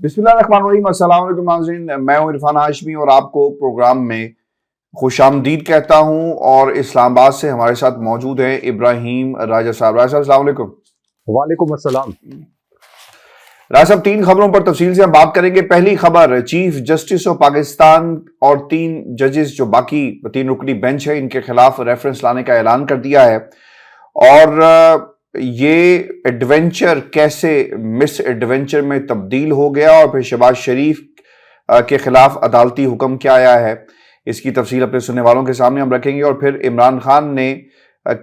بسم اللہ الرحمن الرحیم۔ السلام علیکم ناظرین، میں ہوں عرفان ہاشمی اور آپ کو پروگرام میں خوش آمدید کہتا ہوں، اور اسلام آباد سے ہمارے ساتھ موجود ہیں ابراہیم راجہ صاحب۔ راجہ صاحب السلام علیکم۔ وعلیکم السلام۔ راجہ صاحب، 3 خبروں پر تفصیل سے ہم بات کریں گے۔ پہلی خبر، چیف جسٹس آف پاکستان اور 3 ججز جو باقی 3 رکنی بینچ ہے ان کے خلاف ریفرنس لانے کا اعلان کر دیا ہے، اور یہ ایڈونچر کیسے مس ایڈونچر میں تبدیل ہو گیا، اور پھر شہباز شریف کے خلاف عدالتی حکم کیا آیا ہے، اس کی تفصیل اپنے سننے والوں کے سامنے ہم رکھیں گے۔ اور پھر عمران خان نے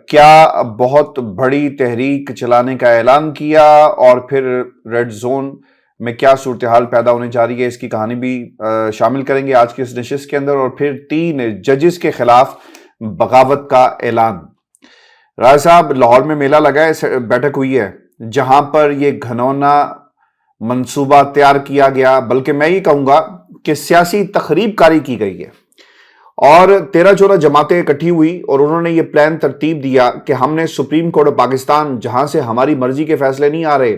کیا بہت بڑی تحریک چلانے کا اعلان کیا، اور پھر ریڈ زون میں کیا صورتحال پیدا ہونے جا رہی ہے، اس کی کہانی بھی شامل کریں گے آج کی اس نشست کے اندر۔ اور پھر 3 ججز کے خلاف بغاوت کا اعلان۔ راجہ صاحب، لاہور میں میلہ لگا ہے، بیٹھک ہوئی ہے جہاں پر یہ گھنونا منصوبہ تیار کیا گیا، بلکہ میں یہ کہوں گا کہ سیاسی تخریب کاری کی گئی ہے، اور 13-14 جماعتیں اکٹھی ہوئی اور انہوں نے یہ پلان ترتیب دیا کہ ہم نے سپریم کورٹ آف پاکستان، جہاں سے ہماری مرضی کے فیصلے نہیں آ رہے،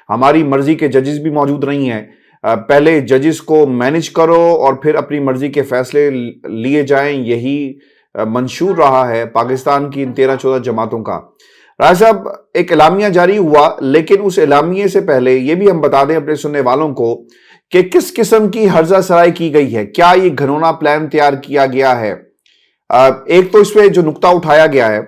ہماری مرضی کے ججز بھی موجود نہیں ہیں، پہلے ججز کو مینج کرو اور پھر اپنی مرضی کے فیصلے لیے جائیں، یہی منشور رہا ہے پاکستان کی ان 13-14 جماعتوں کا۔ راجہ صاحب، ایک اعلامیہ جاری ہوا، لیکن اس اعلامیے سے پہلے یہ بھی ہم بتا دیں اپنے سننے والوں کو کہ کس قسم کی ہرزہ سرائی کی گئی ہے، کیا یہ گھنونا پلان تیار کیا گیا ہے۔ ایک تو اس پہ جو نقطہ اٹھایا گیا ہے،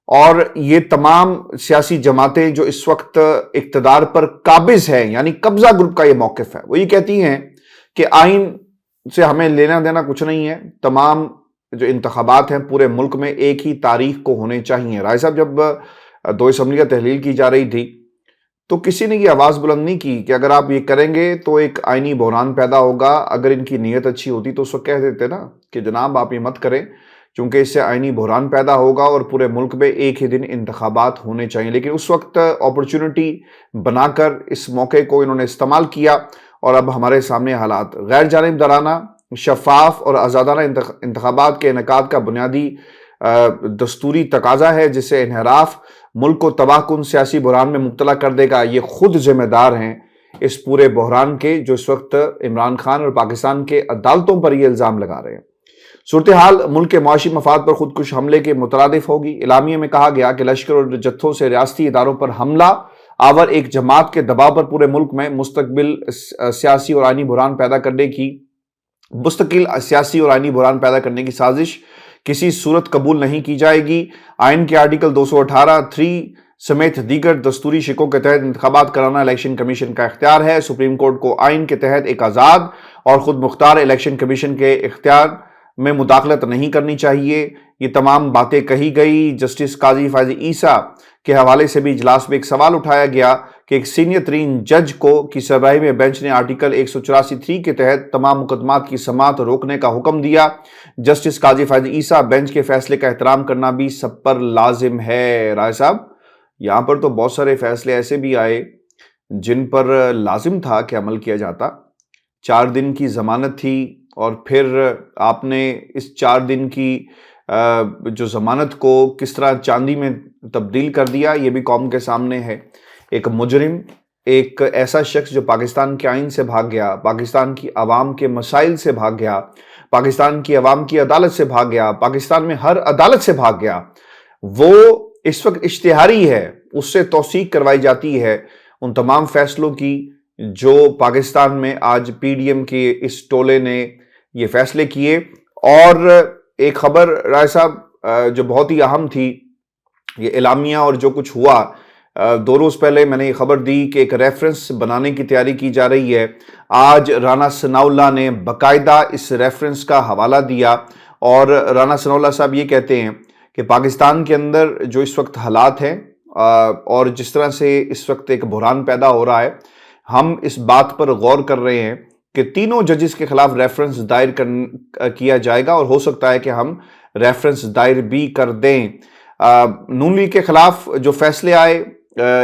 اور یہ تمام سیاسی جماعتیں جو اس وقت اقتدار پر قابض ہیں، یعنی قبضہ گروپ کا یہ موقف ہے، وہ یہ کہتی ہیں کہ آئین سے ہمیں لینا دینا کچھ نہیں ہے، تمام جو انتخابات ہیں پورے ملک میں ایک ہی تاریخ کو ہونے چاہیے۔ رائے صاحب، جب 2 اسمبلی کا تحلیل کی جا رہی تھی تو کسی نے یہ آواز بلند نہیں کی کہ اگر آپ یہ کریں گے تو ایک آئینی بحران پیدا ہوگا۔ اگر ان کی نیت اچھی ہوتی تو اس وقت کہہ دیتے نا کہ جناب آپ یہ مت کریں، چونکہ اس سے آئینی بحران پیدا ہوگا اور پورے ملک میں ایک ہی دن انتخابات ہونے چاہیے۔ لیکن اس وقت اپرچونٹی بنا کر اس موقع کو انہوں نے استعمال کیا، اور اب ہمارے سامنے حالات غیر جانبدارانہ، شفاف اور آزادانہ انتخابات کے انعقاد کا بنیادی دستوری تقاضا ہے، جس سے انحراف ملک کو تباہ کن سیاسی بحران میں مبتلا کر دے گا۔ یہ خود ذمہ دار ہیں اس پورے بحران کے، جو اس وقت عمران خان اور پاکستان کے عدالتوں پر یہ الزام لگا رہے ہیں۔ صورتحال ملک کے معاشی مفاد پر خودکش حملے کے مترادف ہوگی۔ اعلامیے میں کہا گیا کہ لشکر اور جتھوں سے ریاستی اداروں پر حملہ آور ایک جماعت کے دباؤ پر پورے ملک میں مستقل سیاسی اور آئینی بحران پیدا کرنے کی سازش کسی صورت قبول نہیں کی جائے گی۔ آئین کے آرٹیکل 218(3) سمیت دیگر دستوری شقوں کے تحت انتخابات کرانا الیکشن کمیشن کا اختیار ہے۔ سپریم کورٹ کو آئین کے تحت ایک آزاد اور خود مختار الیکشن کمیشن کے اختیار میں مداخلت نہیں کرنی چاہیے۔ یہ تمام باتیں کہی گئی۔ جسٹس قاضی فائز عیسیٰ کے حوالے سے بھی اجلاس میں ایک سوال اٹھایا گیا کہ ایک سینئر ترین جج کی سربراہی میں بینچ نے آرٹیکل 184(3) کے تحت تمام مقدمات کی سماعت روکنے کا حکم دیا۔ جسٹس قاضی فائز عیسیٰ، بینچ کے فیصلے کا احترام کرنا بھی سب پر لازم ہے۔ رائے صاحب، یہاں پر تو بہت سارے فیصلے ایسے بھی آئے جن پر لازم تھا کہ عمل کیا جاتا۔ 4 دن کی ضمانت تھی، اور پھر آپ نے اس 4 دن کی جو ضمانت کو کس طرح چاندی میں تبدیل کر دیا، یہ بھی قوم کے سامنے ہے۔ ایک مجرم، ایک ایسا شخص جو پاکستان کے آئین سے بھاگ گیا، پاکستان کی عوام کے مسائل سے بھاگ گیا، پاکستان کی عوام کی عدالت سے بھاگ گیا، پاکستان میں ہر عدالت سے بھاگ گیا، وہ اس وقت اشتہاری ہے، اس سے توثیق کروائی جاتی ہے ان تمام فیصلوں کی جو پاکستان میں آج پی ڈی ایم کے اس ٹولے نے یہ فیصلے کیے۔ اور ایک خبر رائے صاحب جو بہت ہی اہم تھی، یہ اعلامیہ اور جو کچھ ہوا، 2 روز پہلے میں نے یہ خبر دی کہ ایک ریفرنس بنانے کی تیاری کی جا رہی ہے۔ آج رانا ثناء اللہ نے باقاعدہ اس ریفرنس کا حوالہ دیا، اور رانا ثناء اللہ صاحب یہ کہتے ہیں کہ پاکستان کے اندر جو اس وقت حالات ہیں اور جس طرح سے اس وقت ایک بحران پیدا ہو رہا ہے، ہم اس بات پر غور کر رہے ہیں کہ تینوں ججز کے خلاف ریفرنس دائر کیا جائے گا، اور ہو سکتا ہے کہ ہم ریفرنس دائر بھی کر دیں۔ نون لیگ کے خلاف جو فیصلے آئے،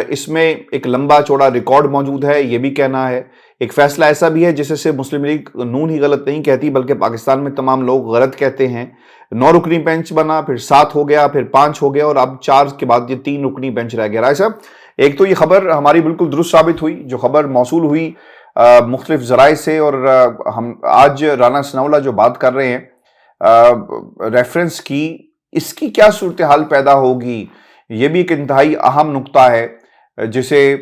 اس میں ایک لمبا چوڑا ریکارڈ موجود ہے، یہ بھی کہنا ہے۔ ایک فیصلہ ایسا بھی ہے جسے سے مسلم لیگ نون ہی غلط نہیں کہتی، بلکہ پاکستان میں تمام لوگ غلط کہتے ہیں۔ 9 رکنی بینچ بنا، پھر 7 ہو گیا، پھر 5 ہو گیا، اور اب 4 کے بعد یہ 3 رکنی بینچ رہ گیا۔ رائے صاحب، ایک تو یہ خبر ہماری بالکل درست ثابت ہوئی، جو خبر موصول ہوئی مختلف ذرائع سے، اور ہم آج رانا ثناءاللہ جو بات کر رہے ہیں ریفرنس کی، اس کی کیا صورتحال پیدا ہوگی، یہ بھی ایک انتہائی اہم نقطہ ہے جسے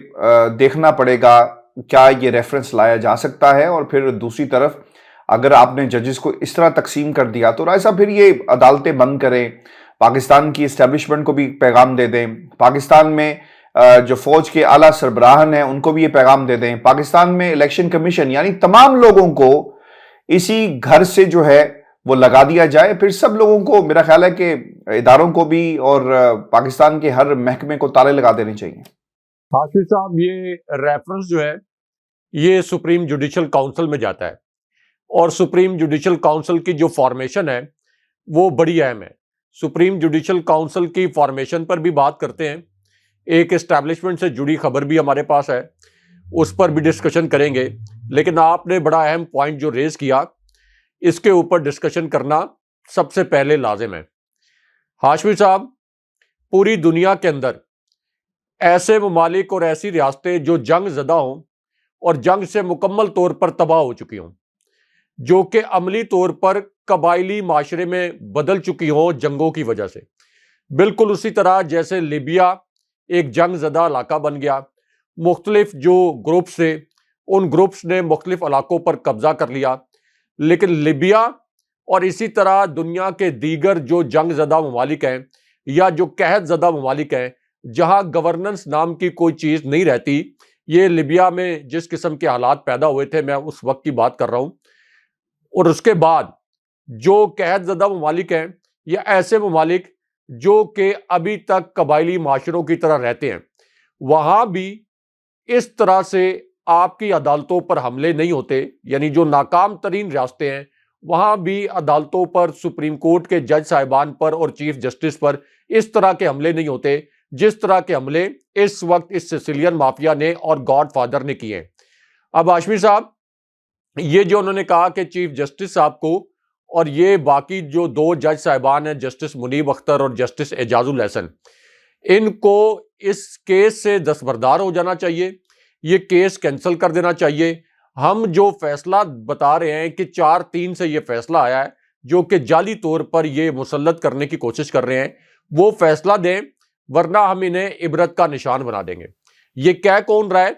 دیکھنا پڑے گا. کیا یہ ریفرنس لایا جا سکتا ہے؟ اور پھر دوسری طرف اگر آپ نے ججز کو اس طرح تقسیم کر دیا تو رائے صاحب پھر یہ عدالتیں بند کریں، پاکستان کی اسٹیبلشمنٹ کو بھی پیغام دے دیں، پاکستان میں جو فوج کے اعلیٰ سربراہان ہیں ان کو بھی یہ پیغام دے دیں، پاکستان میں الیکشن کمیشن، یعنی تمام لوگوں کو اسی گھر سے جو ہے وہ لگا دیا جائے. پھر سب لوگوں کو، میرا خیال ہے کہ اداروں کو بھی اور پاکستان کے ہر محکمے کو تالے لگا دینے چاہیے. حافظ صاحب، یہ ریفرنس جو ہے یہ سپریم جوڈیشل کاؤنسل میں جاتا ہے، اور سپریم جوڈیشل کاؤنسل کی جو فارمیشن ہے وہ بڑی اہم ہے. سپریم جوڈیشل کاؤنسل کی فارمیشن پر بھی بات کرتے ہیں، ایک اسٹیبلشمنٹ سے جڑی خبر بھی ہمارے پاس ہے، اس پر بھی ڈسکشن کریں گے. لیکن آپ نے بڑا اہم پوائنٹ جو ریز کیا، اس کے اوپر ڈسکشن کرنا سب سے پہلے لازم ہے. ہاشمی صاحب، پوری دنیا کے اندر ایسے ممالک اور ایسی ریاستیں جو جنگ زدہ ہوں اور جنگ سے مکمل طور پر تباہ ہو چکی ہوں، جو کہ عملی طور پر قبائلی معاشرے میں بدل چکی ہوں جنگوں کی وجہ سے، بالکل اسی طرح جیسے لیبیا ایک جنگ زدہ علاقہ بن گیا. مختلف جو گروپس تھے ان گروپس نے مختلف علاقوں پر قبضہ کر لیا. لیکن لیبیا اور اسی طرح دنیا کے دیگر جو جنگ زدہ ممالک ہیں یا جو قحط زدہ ممالک ہیں جہاں گورننس نام کی کوئی چیز نہیں رہتی، یہ لیبیا میں جس قسم کے حالات پیدا ہوئے تھے میں اس وقت کی بات کر رہا ہوں. اور اس کے بعد جو قحط زدہ ممالک ہیں یا ایسے ممالک جو کہ ابھی تک قبائلی معاشروں کی طرح رہتے ہیں، وہاں بھی اس طرح سے آپ کی عدالتوں پر حملے نہیں ہوتے. یعنی جو ناکام ترین ریاستیں ہیں وہاں بھی عدالتوں پر، سپریم کورٹ کے جج صاحبان پر اور چیف جسٹس پر اس طرح کے حملے نہیں ہوتے جس طرح کے حملے اس وقت اس سیسیلین مافیا نے اور گاڈ فادر نے کیے ہیں. اب ہاشمی صاحب، یہ جو انہوں نے کہا کہ چیف جسٹس صاحب کو اور یہ باقی جو دو جج صاحبان ہیں، جسٹس منیب اختر اور جسٹس اعجاز الحسن، ان کو اس کیس سے دستبردار ہو جانا چاہیے، یہ کیس کینسل کر دینا چاہیے. ہم جو فیصلہ بتا رہے ہیں کہ 4-3 سے یہ فیصلہ آیا ہے جو کہ جعلی طور پر یہ مسلط کرنے کی کوشش کر رہے ہیں، وہ فیصلہ دیں ورنہ ہم انہیں عبرت کا نشان بنا دیں گے. یہ کہہ کون رہا ہے؟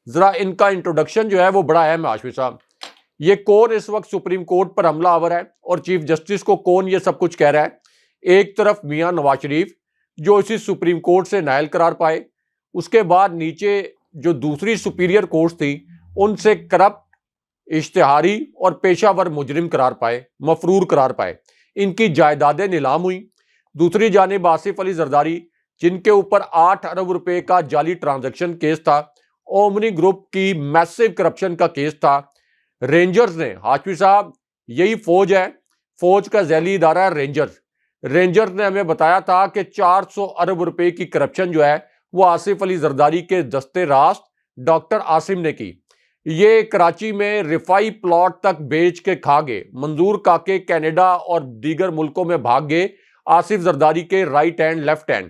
ذرا ان کا انٹروڈکشن جو ہے وہ بڑا اہم ہے ہاشمی صاحب. یہ کون اس وقت سپریم کورٹ پر حملہ آور ہے اور چیف جسٹس کو کون یہ سب کچھ کہہ رہا ہے؟ ایک طرف میاں نواز شریف جو اسی سپریم کورٹ سے نائل قرار پائے، اس کے بعد نیچے جو دوسری سپیریئر کورٹس تھی ان سے کرپٹ، اشتہاری اور پیشہ ور مجرم قرار پائے، مفرور قرار پائے. ان کی جائیدادیں نیلام ہوئیں. دوسری جانب آصف علی زرداری جن کے اوپر 8 ارب روپے کا جعلی ٹرانزیکشن کیس تھا، اومنی گروپ کی میسو کرپشن کا کیس تھا. رینجرز نے، ہاشمی صاحب یہی فوج ہے، فوج کا ذیلی ادارہ ہے رینجرز نے ہمیں بتایا تھا کہ 400 ارب روپے کی کرپشن جو ہے وہ آصف علی زرداری کے دستے راست ڈاکٹر عاصم نے کی. یہ کراچی میں رفائی پلاٹ تک بیچ کے کھا گئے. منظور کاکے کینیڈا اور دیگر ملکوں میں بھاگ گئے آصف زرداری کے رائٹ ہینڈ لیفٹ ہینڈ.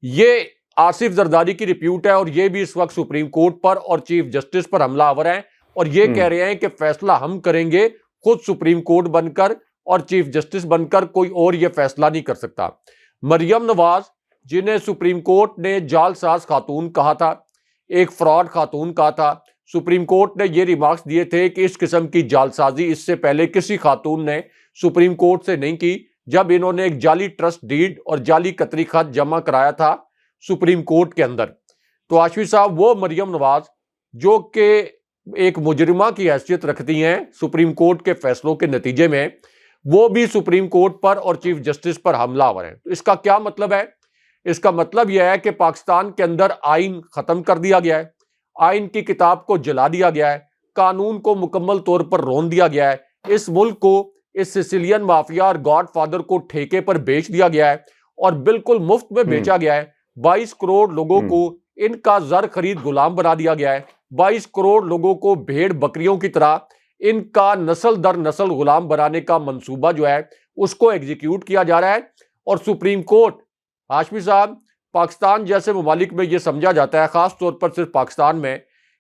یہ آصف زرداری کی ریپیوٹ ہے اور یہ بھی اس وقت سپریم کورٹ پر اور چیف جسٹس پر حملہ آور ہیں اور یہ کہہ رہے ہیں کہ فیصلہ ہم کریں گے، خود سپریم کورٹ بن کر اور چیف جسٹس بن کر کوئی اور یہ فیصلہ نہیں کر سکتا. مریم نواز جنہیں سپریم کورٹ نے جعل ساز خاتون کہا تھا، ایک فراڈ خاتون کہا تھا، سپریم کورٹ نے یہ ریمارکس دیے تھے کہ اس قسم کی جعل سازی اس سے پہلے کسی خاتون نے سپریم کورٹ سے نہیں کی جب انہوں نے ایک جعلی ٹرسٹ ڈیڈ اور جعلی قطری خط جمع کرایا تھا سپریم کورٹ کے اندر. تو ہاشمی صاحب وہ مریم نواز جو کہ ایک مجرمہ کی حیثیت رکھتی ہیں سپریم کورٹ کے فیصلوں کے نتیجے میں، وہ بھی سپریم کورٹ پر اور چیف جسٹس پر حملہ آور ہیں. تو اس کا کیا مطلب ہے؟ اس کا مطلب یہ ہے کہ پاکستان کے اندر آئین ختم کر دیا گیا ہے، آئین کی کتاب کو جلا دیا گیا ہے، قانون کو مکمل طور پر رون دیا گیا ہے، اس ملک کو اس سیسیلین مافیا اور گاڈ فادر کو ٹھیکے پر بیچ دیا گیا ہے اور بالکل مفت میں بیچا گیا ہے. 22 کروڑ لوگوں کو ان کا زر خرید غلام بنا دیا گیا ہے. 22 کروڑ لوگوں کو بھیڑ بکریوں کی طرح ان کا نسل در نسل غلام بنانے کا منصوبہ جو ہے اس کو ایگزیکیوٹ کیا جا رہا ہے. اور سپریم کورٹ، ہاشمی صاحب، پاکستان جیسے ممالک میں یہ سمجھا جاتا ہے، خاص طور پر صرف پاکستان میں،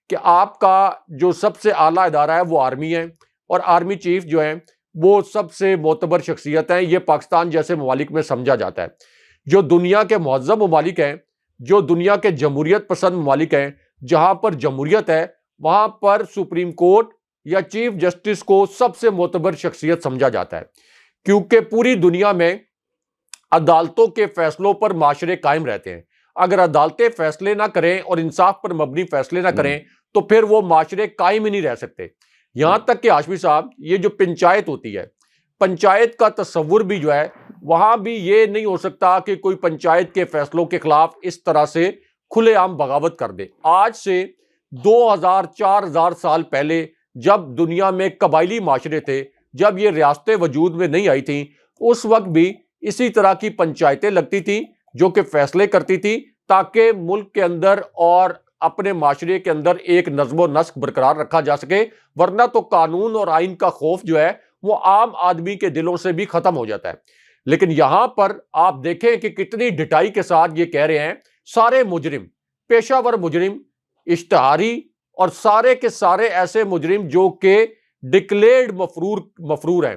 کہ آپ کا جو سب سے اعلیٰ ادارہ ہے وہ آرمی ہے، اور آرمی چیف جو ہیں وہ سب سے معتبر شخصیت ہیں. یہ پاکستان جیسے ممالک میں سمجھا جاتا ہے. جو دنیا کے مہذب ممالک ہیں، جو دنیا کے جمہوریت پسند ممالک ہیں، جہاں پر جمہوریت ہے، وہاں پر سپریم کورٹ یا چیف جسٹس کو سب سے معتبر شخصیت سمجھا جاتا ہے، کیونکہ پوری دنیا میں عدالتوں کے فیصلوں پر معاشرے قائم رہتے ہیں. اگر عدالتیں فیصلے نہ کریں اور انصاف پر مبنی فیصلے نہ کریں تو پھر وہ معاشرے قائم ہی نہیں رہ سکتے. یہاں تک کہ ہاشمی صاحب، یہ جو پنچایت ہوتی ہے، پنچایت کا تصور بھی جو ہے، وہاں بھی یہ نہیں ہو سکتا کہ کوئی پنچایت کے فیصلوں کے خلاف اس طرح سے کھلے عام بغاوت کر دے. آج سے 2000-4000 سال پہلے جب دنیا میں قبائلی معاشرے تھے، جب یہ ریاستیں وجود میں نہیں آئی تھیں، اس وقت بھی اسی طرح کی پنچایتیں لگتی تھیں جو کہ فیصلے کرتی تھی تاکہ ملک کے اندر اور اپنے معاشرے کے اندر ایک نظم و نسق برقرار رکھا جا سکے. ورنہ تو قانون اور آئین کا خوف جو ہے وہ عام آدمی کے دلوں سے بھی ختم ہو جاتا ہے. لیکن یہاں پر آپ دیکھیں کہ کتنی ڈٹائی کے ساتھ یہ کہہ رہے ہیں سارے مجرم، پیشہ ور مجرم، اشتہاری اور سارے کے سارے ایسے مجرم جو کہ ڈکلیئرڈ مفرور ہیں،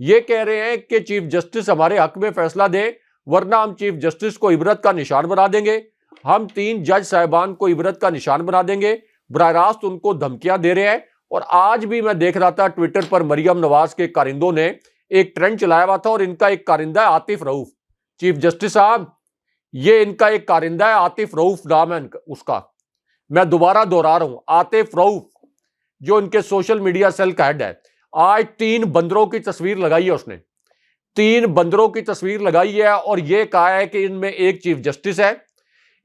یہ کہہ رہے ہیں کہ چیف جسٹس ہمارے حق میں فیصلہ دے، ورنہ ہم چیف جسٹس کو عبرت کا نشان بنا دیں گے، ہم 3 جج صاحبان کو عبرت کا نشان بنا دیں گے. براہ راست ان کو دھمکیاں دے رہے ہیں. اور آج بھی میں دیکھ رہا تھا ٹویٹر پر مریم نواز کے کارندوں نے ایک ٹرینڈ چلایا ہوا تھا، اور ان کا ایک کارندہ ہے عاطف رؤوف. چیف جسٹس صاحب، یہ ان کا ایک کارندہ ہے عاطف رؤوف نام ہے اس کا، میں دوبارہ دوہرا رہا ہوں، عاطف رؤوف، جو ان کے سوشل میڈیا سیل کا ہیڈ ہے. آج 3 بندروں کی تصویر لگائی ہے اس نے، 3 بندروں کی تصویر لگائی ہے، اور یہ کہا ہے کہ ان میں ایک چیف جسٹس ہے،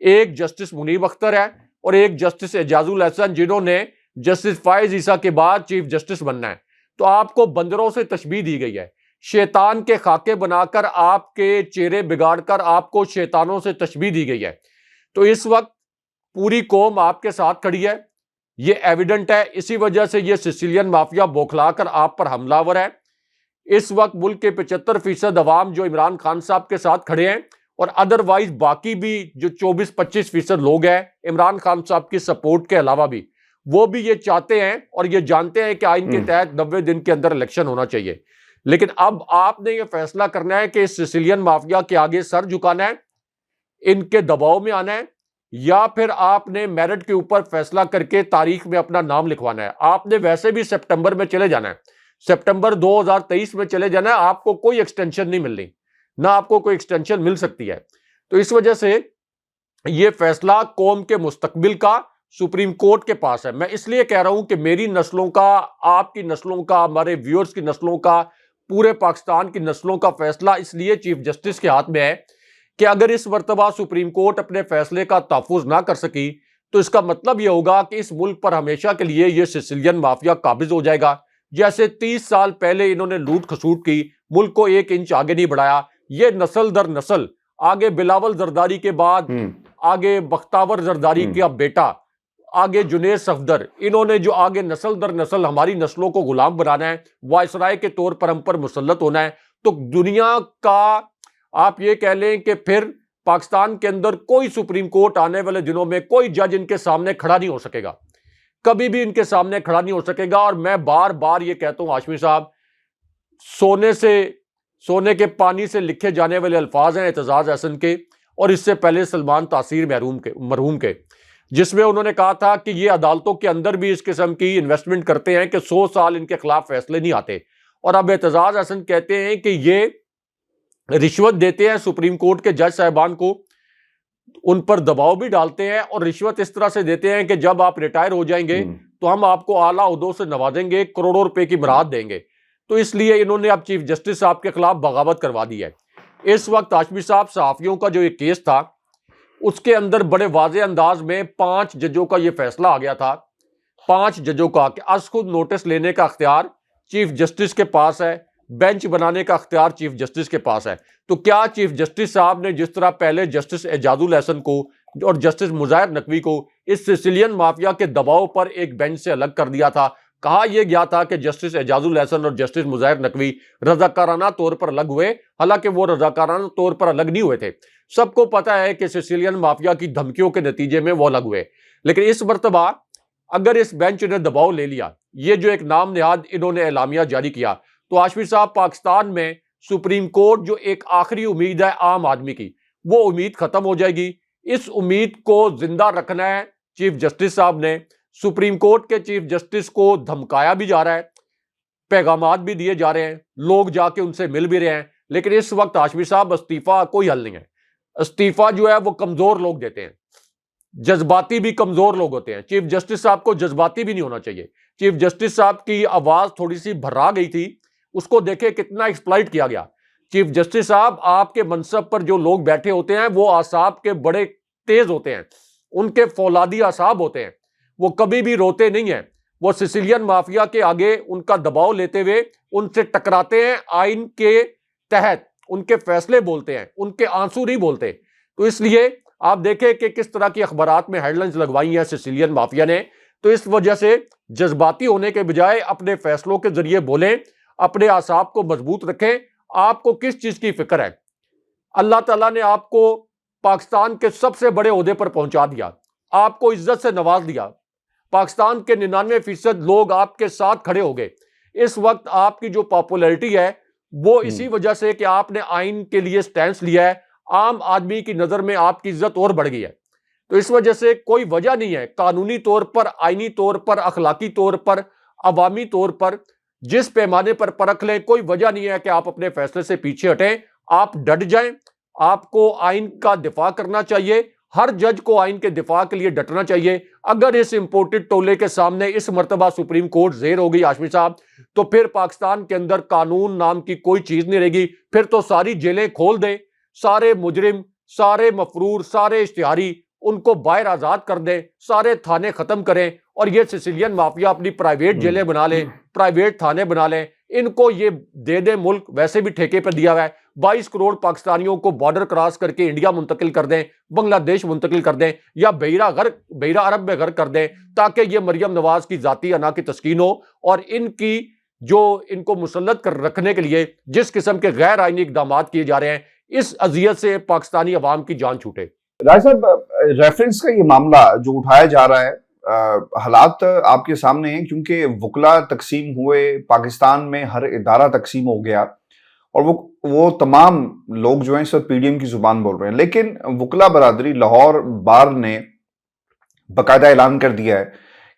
ایک جسٹس منیب اختر ہے، اور ایک جسٹس اعجاز الحسن، جنہوں نے جسٹس فائز عیسیٰ کے بعد چیف جسٹس بننا ہے. تو آپ کو بندروں سے تشبیہ دی گئی ہے، شیطان کے خاکے بنا کر، آپ کے چہرے بگاڑ کر آپ کو شیطانوں سے تشبیہ دی گئی ہے. تو اس وقت پوری قوم آپ کے ساتھ کھڑی ہے، یہ ایویڈنٹ ہے. اسی وجہ سے یہ سسیلین مافیا بوکھلا کر آپ پر حملہ آور ہے. اس وقت ملک کے 75% عوام جو عمران خان صاحب کے ساتھ کھڑے ہیں، اور ادروائز باقی بھی جو 24-25% لوگ ہیں عمران خان صاحب کی سپورٹ کے علاوہ بھی، وہ بھی یہ چاہتے ہیں اور یہ جانتے ہیں کہ آئین کے تحت 90 دن کے اندر الیکشن ہونا چاہیے. لیکن اب آپ نے یہ فیصلہ کرنا ہے کہ اس سسیلین مافیا کے آگے سر جھکانا ہے، ان کے دباؤ میں آنا ہے، یا پھر آپ نے میرٹ کے اوپر فیصلہ کر کے تاریخ میں اپنا نام لکھوانا ہے. آپ نے ویسے بھی سپٹمبر میں چلے جانا ہے، سپٹمبر 2023 میں چلے جانا ہے. آپ کو کوئی ایکسٹینشن نہیں ملنی، نہ آپ کو کوئی ایکسٹینشن مل سکتی ہے. تو اس وجہ سے یہ فیصلہ قوم کے مستقبل کا سپریم کورٹ کے پاس ہے. میں اس لیے کہہ رہا ہوں کہ میری نسلوں کا، آپ کی نسلوں کا، ہمارے ویورز کی نسلوں کا، پورے پاکستان کی نسلوں کا فیصلہ اس لیے چیف جسٹس کے ہاتھ میں ہے کہ اگر اس مرتبہ سپریم کورٹ اپنے فیصلے کا تحفظ نہ کر سکی تو اس کا مطلب یہ ہوگا کہ اس ملک پر ہمیشہ کے لیے یہ سسیلین مافیا قابض ہو جائے گا. جیسے 30 سال پہلے انہوں نے لوٹ کھسوٹ کی، ملک کو 1 انچ آگے نہیں بڑھایا. یہ نسل در نسل آگے بلاول زرداری کے بعد آگے بختاور زرداری کا بیٹا، آگے جنید صفدر، انہوں نے جو آگے نسل در نسل ہماری نسلوں کو غلام بنانا ہے، وائسرائے کے طور پر ہم پر مسلط ہونا ہے. تو دنیا کا آپ یہ کہہ لیں کہ پھر پاکستان کے اندر کوئی سپریم کورٹ آنے والے دنوں میں کوئی جج ان کے سامنے کھڑا نہیں ہو سکے گا، کبھی بھی ان کے سامنے کھڑا نہیں ہو سکے گا. اور میں بار بار یہ کہتا ہوں ہاشمی صاحب، سونے کے پانی سے لکھے جانے والے الفاظ ہیں اعتزاز احسن کے، اور اس سے پہلے سلمان تاثیر مرحوم کے، جس میں انہوں نے کہا تھا کہ یہ عدالتوں کے اندر بھی اس قسم کی انویسٹمنٹ کرتے ہیں کہ 100 سال ان کے خلاف فیصلے نہیں آتے. اور اب اعتزاز احسن کہتے ہیں کہ یہ رشوت دیتے ہیں سپریم کورٹ کے جج صاحبان کو، ان پر دباؤ بھی ڈالتے ہیں، اور رشوت اس طرح سے دیتے ہیں کہ جب آپ ریٹائر ہو جائیں گے تو ہم آپ کو اعلیٰ عہدوں سے نوازیں گے، کروڑوں روپے کی برات دیں گے. تو اس لیے انہوں نے اب چیف جسٹس صاحب کے خلاف بغاوت کروا دی ہے. اس وقت ہاشمی صاحب صحافیوں کا جو یہ کیس تھا اس کے اندر بڑے واضح انداز میں 5 ججوں کا یہ فیصلہ آ گیا تھا، 5 ججوں کا کہ از خود نوٹس لینے کا اختیار چیف جسٹس کے پاس ہے، بینچ بنانے کا اختیار چیف جسٹس کے پاس ہے. تو کیا چیف جسٹس صاحب نے جس طرح پہلے جسٹس اعجاز الحسن کو اور جسٹس مظاہر نقوی کو اس سسیلین مافیا کے دباؤ پر ایک بینچ سے الگ کر دیا تھا، کہا یہ گیا تھا کہ جسٹس اعجاز الحسن اور جسٹس مظاہر نقوی رضاکارانہ طور پر الگ ہوئے، حالانکہ وہ رضاکارانہ طور پر الگ نہیں ہوئے تھے. سب کو پتا ہے کہ سسیلین مافیا کی دھمکیوں کے نتیجے میں وہ الگ ہوئے. لیکن اس مرتبہ اگر اس بینچ نے دباؤ لے لیا, یہ جو ایک نام نہاد انہوں نے اعلامیہ جاری کیا, تو ہاشمی صاحب پاکستان میں سپریم کورٹ جو ایک آخری امید ہے عام آدمی کی, وہ امید ختم ہو جائے گی. اس امید کو زندہ رکھنا ہے چیف جسٹس صاحب نے. سپریم کورٹ کے چیف جسٹس کو دھمکایا بھی جا رہا ہے, پیغامات بھی دیے جا رہے ہیں, لوگ جا کے ان سے مل بھی رہے ہیں, لیکن اس وقت ہاشمی صاحب استعفیٰ کوئی حل نہیں ہے. استعفیٰ جو ہے وہ کمزور لوگ دیتے ہیں, جذباتی بھی کمزور لوگ ہوتے ہیں. چیف جسٹس صاحب کو جذباتی بھی نہیں ہونا چاہیے. چیف جسٹس صاحب کی آواز تھوڑی سی بھرا گئی تھی, اس کو دیکھے کتنا ایکسپلائٹ کیا گیا. چیف جسٹس صاحب, آپ کے منصب پر جو لوگ بیٹھے ہوتے ہیں وہ اعصاب کے بڑے تیز ہوتے ہیں, ان کے فولادی اعصاب ہوتے ہیں, وہ کبھی بھی روتے نہیں ہیں. وہ سسیلین مافیا کے آگے ان کا دباؤ لیتے ہوئے ان سے ٹکراتے ہیں, آئین کے تحت ان کے فیصلے بولتے ہیں, ان کے آنسو نہیں بولتے. تو اس لیے آپ دیکھیں کہ کس طرح کی اخبارات میں ہیڈ لائنز لگوائی ہیں سسیلین مافیا نے. تو اس وجہ سے جذباتی ہونے کے بجائے اپنے فیصلوں کے ذریعے بولیں, اپنے اعصاب کو مضبوط رکھیں. آپ کو کس چیز کی فکر ہے؟ اللہ تعالیٰ نے آپ کو پاکستان کے سب سے بڑے عہدے پر پہنچا دیا, آپ کو عزت سے نواز دیا, پاکستان کے 99% لوگ آپ کے ساتھ کھڑے ہو گئے. اس وقت آپ کی جو پاپولیرٹی ہے وہ اسی وجہ سے کہ آپ نے آئین کے لیے سٹینس لیا ہے, عام آدمی کی نظر میں آپ کی عزت اور بڑھ گئی ہے. تو اس وجہ سے کوئی وجہ نہیں ہے قانونی طور پر, آئینی طور پر, اخلاقی طور پر, عوامی طور پر, جس پیمانے پر پرکھ لیں, کوئی وجہ نہیں ہے کہ آپ اپنے فیصلے سے پیچھے ہٹیں. آپ ڈٹ جائیں, آپ کو آئین کا دفاع کرنا چاہیے, ہر جج کو آئین کے دفاع کے لیے ڈٹنا چاہیے. اگر اس امپورٹڈ ٹولے کے سامنے اس مرتبہ سپریم کورٹ زیر ہو گئی ہاشمی صاحب, تو پھر پاکستان کے اندر قانون نام کی کوئی چیز نہیں رہے گی. پھر تو ساری جیلیں کھول دیں, سارے مجرم, سارے مفرور, سارے اشتہاری, ان کو باہر آزاد کر دیں, سارے تھانے ختم کریں, اور یہ سسیلین مافیا اپنی پرائیویٹ جیلیں بنا لیں, پرائیویٹ تھانے بنا لیں. ان کو یہ دے دیں ملک, ویسے بھی ٹھیکے پہ دیا ہوا ہے. 22 کروڑ پاکستانیوں کو بارڈر کراس کر کے انڈیا منتقل کر دیں, بنگلہ دیش منتقل کر دیں, یا بحیرہ عرب میں غرق کر دیں, تاکہ یہ مریم نواز کی ذاتی انا کی تسکین ہو. اور ان کی جو ان کو مسلط کر رکھنے کے لیے جس قسم کے غیر آئینی اقدامات کیے جا رہے ہیں, اس اذیت سے پاکستانی عوام کی جان چھوٹے. راج صاحب, ریفرنس کا یہ معاملہ جو اٹھایا جا رہا ہے, حالات آپ کے سامنے ہیں, کیونکہ وکلا تقسیم ہوئے, پاکستان میں ہر ادارہ تقسیم ہو گیا, اور وہ تمام لوگ جو ہیں اس وقت پی ڈی ایم کی زبان بول رہے ہیں. لیکن وکلا برادری لاہور بار نے باقاعدہ اعلان کر دیا ہے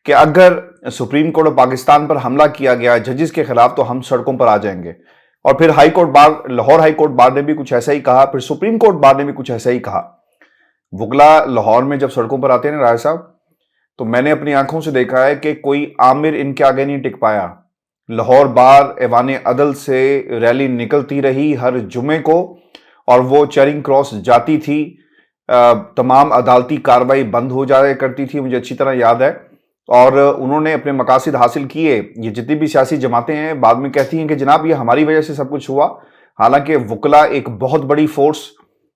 کہ اگر سپریم کورٹ آف پاکستان پر حملہ کیا گیا ججز کے خلاف تو ہم سڑکوں پر آ جائیں گے. اور پھر high court bar, Lahore high court bar نے بھی کچھ ایسا ہی کہا, پھر سپریم کورٹ بار نے بھی کچھ ایسا ہی کہا. وکلا لاہور میں جب سڑکوں پر آتے ہیں نا راج صاحب, تو میں نے اپنی آنکھوں سے دیکھا ہے کہ کوئی عامر ان کے آگے نہیں ٹک پایا. لاہور بار ایوان عدل سے ریلی نکلتی رہی ہر جمعے کو, اور وہ چیرنگ کراس جاتی تھی, تمام عدالتی کاروائی بند ہو جایا کرتی تھی, مجھے اچھی طرح یاد ہے. اور انہوں نے اپنے مقاصد حاصل کیے. یہ جتنی بھی سیاسی جماعتیں ہیں بعد میں کہتی ہیں کہ جناب یہ ہماری وجہ سے سب کچھ ہوا, حالانکہ وکلا ایک بہت بڑی فورس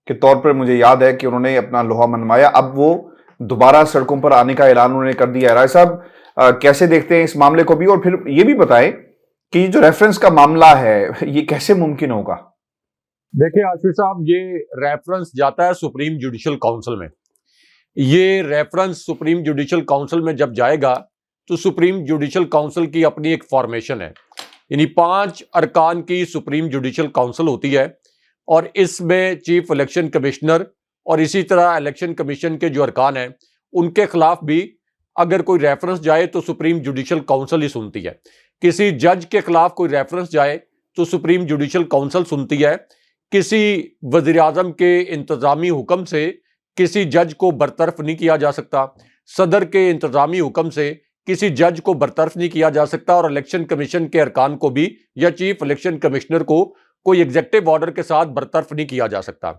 کے طور پر مجھے یاد ہے کہ انہوں نے اپنا لوہا منوایا. اب وہ دوبارہ سڑکوں پر آنے کا اعلان انہوں نے کر دیا ہے. رائے صاحب کیسے دیکھتے ہیں اس معاملے کو بھی, اور پھر یہ بھی بتائیں کہ یہ جو ریفرنس کا معاملہ ہے یہ کیسے ممکن ہوگا؟ دیکھیں آصف صاحب, یہ ریفرنس جاتا ہے سپریم جوڈیشل کاؤنسل میں. یہ ریفرنس سپریم جوڈیشل کاؤنسل میں جب جائے گا تو سپریم جوڈیشل کاؤنسل کی اپنی ایک فارمیشن ہے, یعنی 5 ارکان کی سپریم جوڈیشل کاؤنسل ہوتی ہے, اور اس میں چیف الیکشن کمشنر اور اسی طرح الیکشن کمیشن کے جو ارکان ہیں ان کے خلاف بھی اگر کوئی ریفرنس جائے تو سپریم جوڈیشل کاؤنسل ہی سنتی ہے. کسی جج کے خلاف کوئی ریفرنس جائے تو سپریم جوڈیشل کاؤنسل سنتی ہے. کسی وزیر اعظم کے انتظامی حکم سے کسی جج کو برطرف نہیں کیا جا سکتا, صدر کے انتظامی حکم سے کسی جج کو برطرف نہیں کیا جا سکتا, اور الیکشن کمیشن کے ارکان کو بھی یا چیف الیکشن کمشنر کو کوئی ایگزیکٹو آرڈر کے ساتھ برطرف نہیں کیا جا سکتا.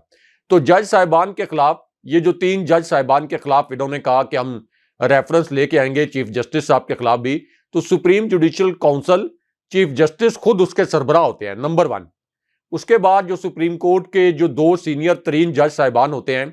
تو جج صاحبان کے خلاف, یہ جو 3 جج صاحبان کے خلاف انہوں نے کہا کہ ہم ریفرنس لے کے آئیں گے چیف جسٹس صاحب کے خلاف بھی, تو supreme judicial council chief justice خود اس کے سربراہ ہوتے ہیں, نمبر 1. اس کے بعد جو سپریم کورٹ کے جو 2 سینئر ترین جج صاحبان ہوتے ہیں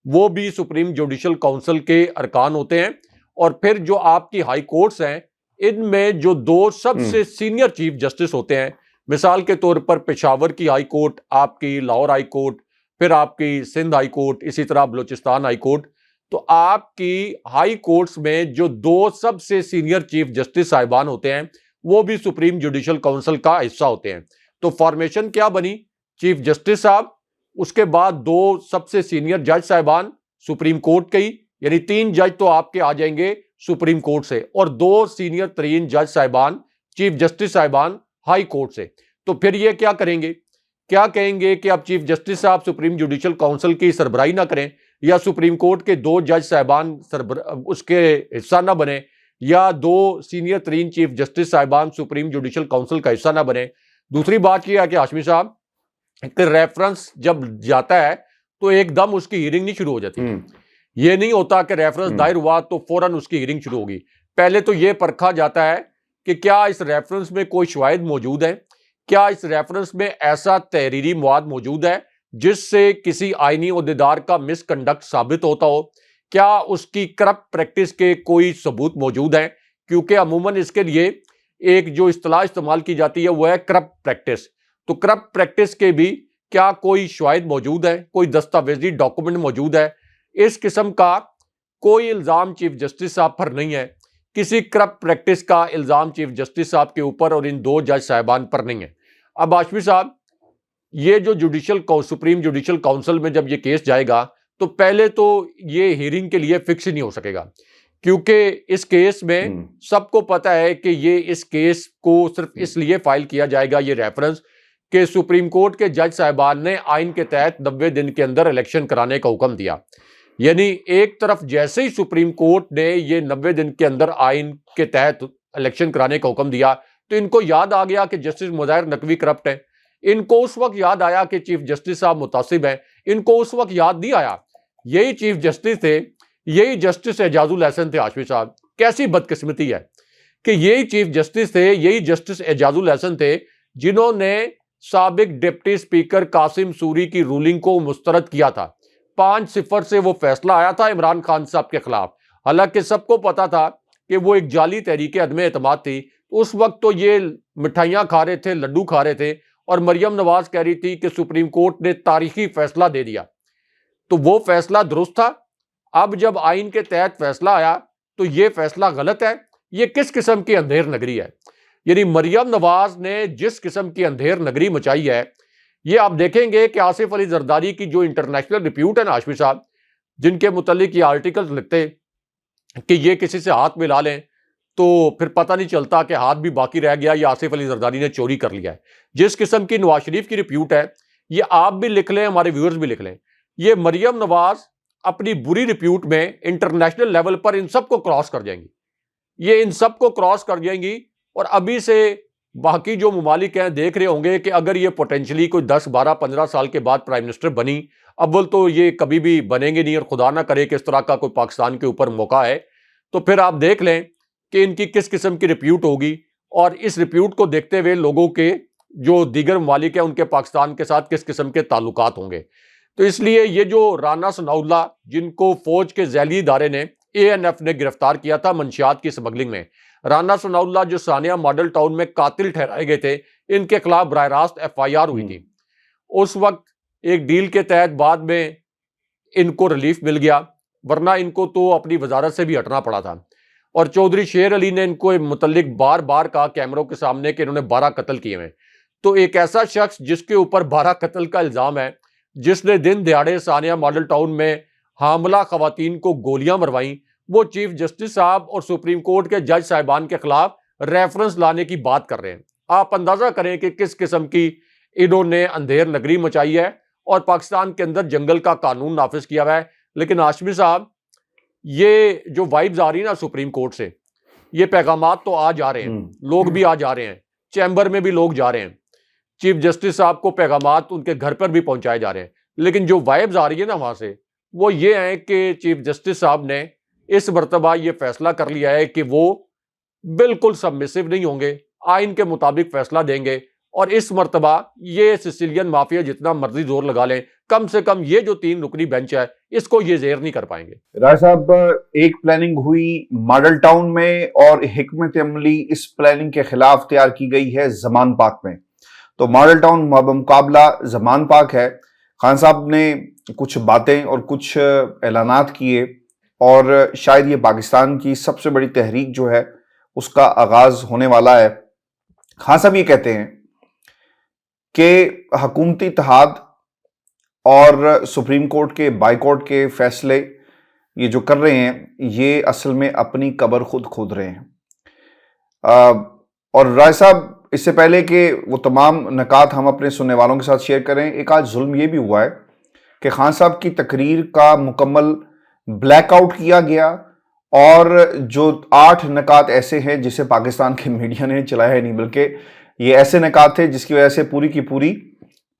وہ بھی سپریم جوڈیشل کاؤنسل کے ارکان ہوتے ہیں, اور پھر جو آپ کی ہائی کورٹس ہیں ان میں جو 2 سب سے سینئر چیف جسٹس ہوتے ہیں, مثال کے طور پر پشاور کی ہائی کورٹ, آپ کی لاہور ہائی کورٹ, پھر آپ کی سندھ ہائی کورٹ, اسی طرح بلوچستان ہائی کورٹ, تو آپ کی ہائی کورٹس میں جو 2 سب سے سینئر چیف جسٹس صاحبان ہوتے ہیں وہ بھی سپریم جوڈیشل کونسل کا حصہ ہوتے ہیں. تو فارمیشن کیا بنی؟ چیف جسٹس صاحب، اس کے بعد 2 سب سے سینئر جج صاحبان سپریم کورٹ کے ہی، یعنی 3 جج تو آپ کے آ جائیں گے سپریم کورٹ سے، اور 2 سینئر ترین جج صاحبان چیف جسٹس صاحبان ہائی کورٹ سے. تو پھر یہ کیا کریں گے؟ کیا کہیں گے کہ اب چیف جسٹس صاحب سپریم جوڈیشل کونسل کی سربراہی نہ کریں، یا سپریم کورٹ کے 2 جج صاحبان اس کے حصہ نہ بنے، یا 2 سینئر ترین چیف جسٹس صاحبان سپریم جوڈیشل کونسل کا حصہ نہ بنے. دوسری بات یہ ہے کہ ہاشمی صاحب کہ ریفرنس جب جاتا ہے تو ایک دم اس کی ہیرنگ نہیں شروع ہو جاتی. یہ نہیں ہوتا کہ ریفرنس دائر ہوا تو فوراً اس کی ہیرنگ شروع ہوگی. پہلے تو یہ پرکھا جاتا ہے کہ کیا اس ریفرنس میں کوئی شواہد موجود ہیں، کیا اس ریفرنس میں ایسا تحریری مواد موجود ہے جس سے کسی آئینی عہدیدار کا مس کنڈکٹ ثابت ہوتا ہو، کیا اس کی کرپٹ پریکٹس کے کوئی ثبوت موجود ہیں. کیونکہ عموماً اس کے لیے ایک جو اصطلاح استعمال کی جاتی ہے وہ ہے کرپٹ پریکٹس. تو کرپٹ پریکٹس کے بھی کیا کوئی شواہد موجود ہے، کوئی دستاویزی ڈاکومنٹ موجود ہے؟ اس قسم کا کوئی الزام چیف جسٹس صاحب پر نہیں ہے. کسی کرپٹ پریکٹس کا الزام چیف جسٹس صاحب کے اوپر اور ان 2 جج صاحبان پر نہیں ہے. اب ہاشمی صاحب، یہ جو سپریم جوڈیشل کونسل میں جب یہ کیس جائے گا تو پہلے تو یہ ہیرنگ کے لیے فکس ہی نہیں ہو سکے گا، کیونکہ اس کیس میں سب کو پتا ہے کہ یہ اس کیس کو صرف اس لیے فائل کیا جائے گا، یہ ریفرنس، کہ سپریم کورٹ کے جج صاحبان نے آئین کے تحت 90 دن کے اندر الیکشن کرانے کا حکم دیا. یعنی ایک طرف جیسے ہی سپریم کورٹ نے یہ 90 دن کے اندر آئین کے تحت الیکشن کرانے کا حکم دیا تو ان کو یاد آ گیا کہ جسٹس مظاہر نقوی کرپٹ ہے. ان کو اس وقت یاد آیا کہ چیف جسٹس صاحب متعصب ہیں. ان کو اس وقت یاد نہیں آیا یہی چیف جسٹس تھے، یہی جسٹس اعجاز الحسن تھے. ہاشمی صاحب، کیسی بدقسمتی ہے کہ یہی چیف جسٹس تھے، یہی جسٹس اعجاز الحسن تھے جنہوں نے سابق ڈپٹی اسپیکر قاسم سوری کی رولنگ کو مسترد کیا تھا. 5-0 سے وہ فیصلہ آیا تھا عمران خان صاحب کے خلاف، حالانکہ سب کو پتا تھا کہ وہ ایک جعلی تحریک عدم اعتماد تھی. اس وقت تو یہ مٹھائیاں کھا رہے تھے، لڈو کھا رہے تھے، اور مریم نواز کہہ رہی تھی کہ سپریم کورٹ نے تاریخی فیصلہ دے دیا. تو وہ فیصلہ درست تھا. اب جب آئین کے تحت فیصلہ آیا تو یہ فیصلہ غلط ہے. یہ کس قسم کی اندھیر نگری ہے؟ یعنی مریم نواز نے جس قسم کی اندھیر نگری مچائی ہے، یہ آپ دیکھیں گے کہ آصف علی زرداری کی جو انٹرنیشنل رپیوٹ ہے نا ہاشمی صاحب، جن کے متعلق یہ آرٹیکلز لکھتے کہ یہ کسی سے ہاتھ ملا لیں تو پھر پتہ نہیں چلتا کہ ہاتھ بھی باقی رہ گیا یا آصف علی زرداری نے چوری کر لیا ہے. جس قسم کی نواز شریف کی رپیوٹ ہے، یہ آپ بھی لکھ لیں، ہمارے ویورز بھی لکھ لیں. یہ مریم نواز اپنی بری رپیوٹ میں انٹرنیشنل لیول پر ان سب کو کراس کر جائیں گی. یہ ان سب کو کراس کر جائیں گی، اور ابھی سے باقی جو ممالک ہیں دیکھ رہے ہوں گے کہ اگر یہ پوٹینشلی کوئی 10-12-15 سال کے بعد پرائم منسٹر بنی، اول تو یہ کبھی بھی بنیں گے نہیں، اور خدا نہ کرے کہ اس طرح کا کوئی پاکستان کے اوپر موقع ہے، تو پھر آپ دیکھ لیں کہ ان کی کس قسم کی رپیوٹ ہوگی. اور اس رپیوٹ کو دیکھتے ہوئے لوگوں کے جو دیگر ممالک ہیں ان کے پاکستان کے ساتھ کس قسم کے تعلقات ہوں گے. تو اس لیے یہ جو رانا ثناء اللہ، جن کو فوج کے ذیلی ادارے نے ANF نے گرفتار کیا تھا منشیات کی سمگلنگ میں، رانا ثناء اللہ جو ثانیہ ماڈل ٹاؤن میں قاتل ٹھہرائے گئے تھے، ان کے خلاف براہ راست FIR ہوئی تھی. اس وقت ایک ڈیل کے تحت بعد میں ان کو ریلیف مل گیا، ورنہ ان کو تو اپنی وزارت سے بھی ہٹنا پڑا تھا. اور چودھری شیر علی نے ان کو متعلق بار بار کہا کیمروں کے سامنے کہ انہوں نے 12 قتل کیے ہیں. تو ایک ایسا شخص جس کے اوپر 12 قتل کا الزام ہے، جس نے دن دہاڑے ثانیہ ماڈل ٹاؤن میں حاملہ خواتین کو گولیاں مروائیں، وہ چیف جسٹس صاحب اور سپریم کورٹ کے جج صاحبان کے خلاف ریفرنس لانے کی بات کر رہے ہیں. آپ اندازہ کریں کہ کس قسم کی انہوں نے اندھیر نگری مچائی ہے اور پاکستان کے اندر جنگل کا قانون نافذ کیا ہوا ہے. لیکن ہاشمی صاحب، یہ جو وائبز آ رہی ہیں نا سپریم کورٹ سے، یہ پیغامات تو آ جا رہے ہیں، لوگ بھی آ جا رہے ہیں، چیمبر میں بھی لوگ جا رہے ہیں، چیف جسٹس صاحب کو پیغامات ان کے گھر پر بھی پہنچائے جا رہے ہیں. لیکن جو وائبز آ رہی ہے نا وہاں سے، وہ یہ ہیں کہ چیف جسٹس صاحب نے اس مرتبہ یہ فیصلہ کر لیا ہے کہ وہ بالکل سبمسو نہیں ہوں گے، آئین کے مطابق فیصلہ دیں گے. اور اس مرتبہ یہ سسیلین مافیا جتنا مرضی زور لگا لیں، کم سے کم یہ جو 3 رکنی بینچ ہے اس کو یہ زیر نہیں کر پائیں گے. راج صاحب، ایک پلاننگ ہوئی ماڈل ٹاؤن میں اور حکمت عملی اس پلاننگ کے خلاف تیار کی گئی ہے زمان پاک میں. تو ماڈل ٹاؤن بمقابلہ زمان پاک ہے. خان صاحب نے کچھ باتیں اور کچھ اعلانات کیے اور شاید یہ پاکستان کی سب سے بڑی تحریک جو ہے اس کا آغاز ہونے والا ہے۔ خان صاحب یہ کہتے ہیں کہ حکومتی اتحاد اور سپریم کورٹ کے بائیکاٹ کے فیصلے یہ جو کر رہے ہیں یہ اصل میں اپنی قبر خود کھود رہے ہیں۔ اور رائے صاحب اس سے پہلے کہ وہ تمام نکات ہم اپنے سننے والوں کے ساتھ شیئر کریں، ایک آج ظلم یہ بھی ہوا ہے کہ خان صاحب کی تقریر کا مکمل بلیک آؤٹ کیا گیا، اور جو 8 نکات ایسے ہیں جسے پاکستان کے میڈیا نے چلایا ہے نہیں، بلکہ یہ ایسے نکات تھے جس کی وجہ سے پوری کی پوری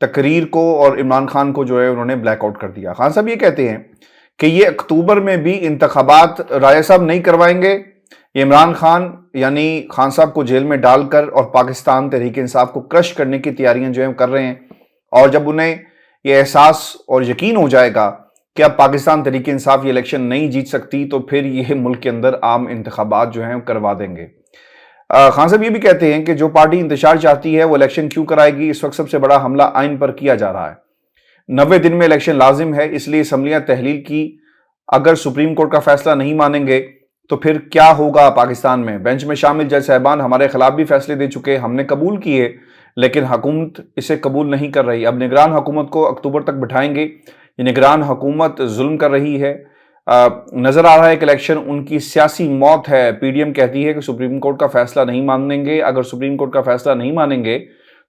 تقریر کو اور عمران خان کو جو ہے انہوں نے بلیک آؤٹ کر دیا۔ خان صاحب یہ کہتے ہیں کہ یہ اکتوبر میں بھی انتخابات رائے صاحب نہیں کروائیں گے، یہ عمران خان یعنی خان صاحب کو جیل میں ڈال کر اور پاکستان تحریک انصاف کو کرش کرنے کی تیاریاں جو ہیں کر رہے ہیں، اور جب انہیں یہ احساس اور یقین ہو جائے گا کہ اب پاکستان تحریک انصاف یہ الیکشن نہیں جیت سکتی تو پھر یہ ملک کے اندر عام انتخابات جو ہیں کروا دیں گے۔ خان صاحب یہ بھی کہتے ہیں کہ جو پارٹی انتشار چاہتی ہے وہ الیکشن کیوں کرائے گی؟ اس وقت سب سے بڑا حملہ آئین پر کیا جا رہا ہے، 90 دن میں الیکشن لازم ہے، اس لیے اسمبلیاں تحلیل کی، اگر سپریم کورٹ کا فیصلہ نہیں مانیں گے تو پھر کیا ہوگا پاکستان میں؟ بینچ میں شامل جج صاحبان ہمارے خلاف بھی فیصلے دے چکے، ہم نے قبول کیے لیکن حکومت اسے قبول نہیں کر رہی، اب نگران حکومت کو اکتوبر تک بٹھائیں گے، یہ نگران حکومت ظلم کر رہی ہے، نظر آ رہا ہے کہ الیکشن ان کی سیاسی موت ہے۔ پی ڈی ایم کہتی ہے کہ سپریم کورٹ کا فیصلہ نہیں مانیں گے، اگر سپریم کورٹ کا فیصلہ نہیں مانیں گے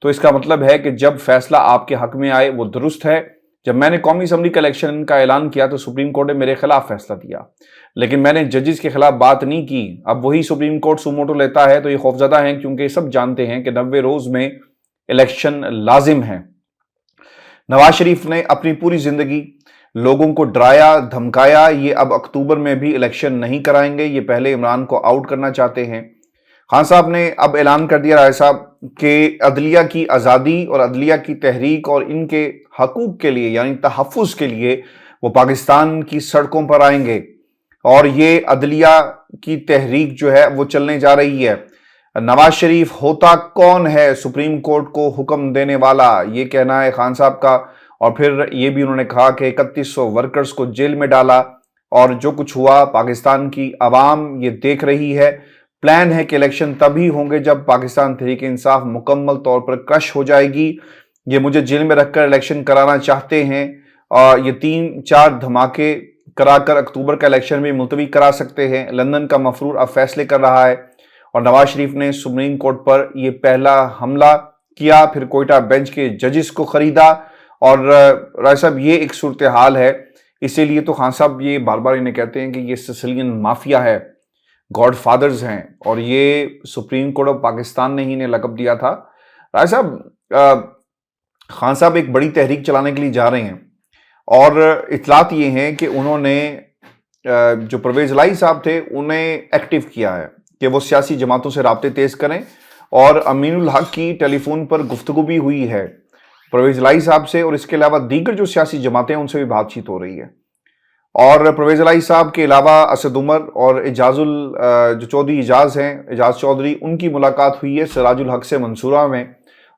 تو اس کا مطلب ہے کہ جب فیصلہ آپ کے حق میں آئے وہ درست ہے۔ جب میں نے قومی اسمبلی کا الیکشن کا اعلان کیا تو سپریم کورٹ نے میرے خلاف فیصلہ دیا، لیکن میں نے ججز کے خلاف بات نہیں کی، اب وہی سپریم کورٹ سوموٹو لیتا ہے تو یہ خوفزدہ ہیں کیونکہ سب جانتے ہیں کہ 90 روز میں الیکشن لازم ہے۔ نواز شریف نے اپنی پوری زندگی لوگوں کو ڈرایا دھمکایا، یہ اب اکتوبر میں بھی الیکشن نہیں کرائیں گے، یہ پہلے عمران کو آؤٹ کرنا چاہتے ہیں۔ خان صاحب نے اب اعلان کر دیا رائے صاحب کہ عدلیہ کی آزادی اور عدلیہ کی تحریک اور ان کے حقوق کے لیے یعنی تحفظ کے لیے وہ پاکستان کی سڑکوں پر آئیں گے، اور یہ عدلیہ کی تحریک جو ہے وہ چلنے جا رہی ہے۔ نواز شریف ہوتا کون ہے سپریم کورٹ کو حکم دینے والا، یہ کہنا ہے خان صاحب کا، اور پھر یہ بھی انہوں نے کہا کہ 3100 ورکرز کو جیل میں ڈالا، اور جو کچھ ہوا پاکستان کی عوام یہ دیکھ رہی ہے۔ پلان ہے کہ الیکشن تبھی ہوں گے جب پاکستان تحریک انصاف مکمل طور پر کرش ہو جائے گی، یہ مجھے جیل میں رکھ کر الیکشن کرانا چاہتے ہیں، اور یہ 3-4 دھماکے کرا کر اکتوبر کا الیکشن بھی ملتوی کرا سکتے ہیں۔ لندن کا مفرور اب فیصلے کر رہا ہے، اور نواز شریف نے سپریم کورٹ پر یہ پہلا حملہ کیا، پھر کوئٹہ بینچ کے ججز کو خریدا، اور رائے صاحب یہ ایک صورتحال ہے۔ اسی لیے تو خان صاحب یہ بار بار انہیں کہتے ہیں کہ یہ سسلین مافیا ہے، گاڈ فادرز ہیں، اور یہ سپریم کورٹ آف پاکستان نے ہی انہیں لقب دیا تھا۔ رائے صاحب خان صاحب ایک بڑی تحریک چلانے کے لیے جا رہے ہیں، اور اطلاعات یہ ہیں کہ انہوں نے جو پرویز الہی صاحب تھے انہیں ایکٹیو کیا ہے کہ وہ سیاسی جماعتوں سے رابطے تیز کریں، اور امین الحق کی ٹیلی فون پر گفتگو بھی ہوئی ہے پرویز الہی صاحب سے، اور اس کے علاوہ دیگر جو سیاسی جماعتیں ہیں ان سے بھی بات چیت ہو رہی ہے۔ اور پرویز الہی صاحب کے علاوہ اسد عمر اور جو چودھری اعجاز ہیں، اعجاز چودھری، ان کی ملاقات ہوئی ہے سراج الحق سے منصورہ میں،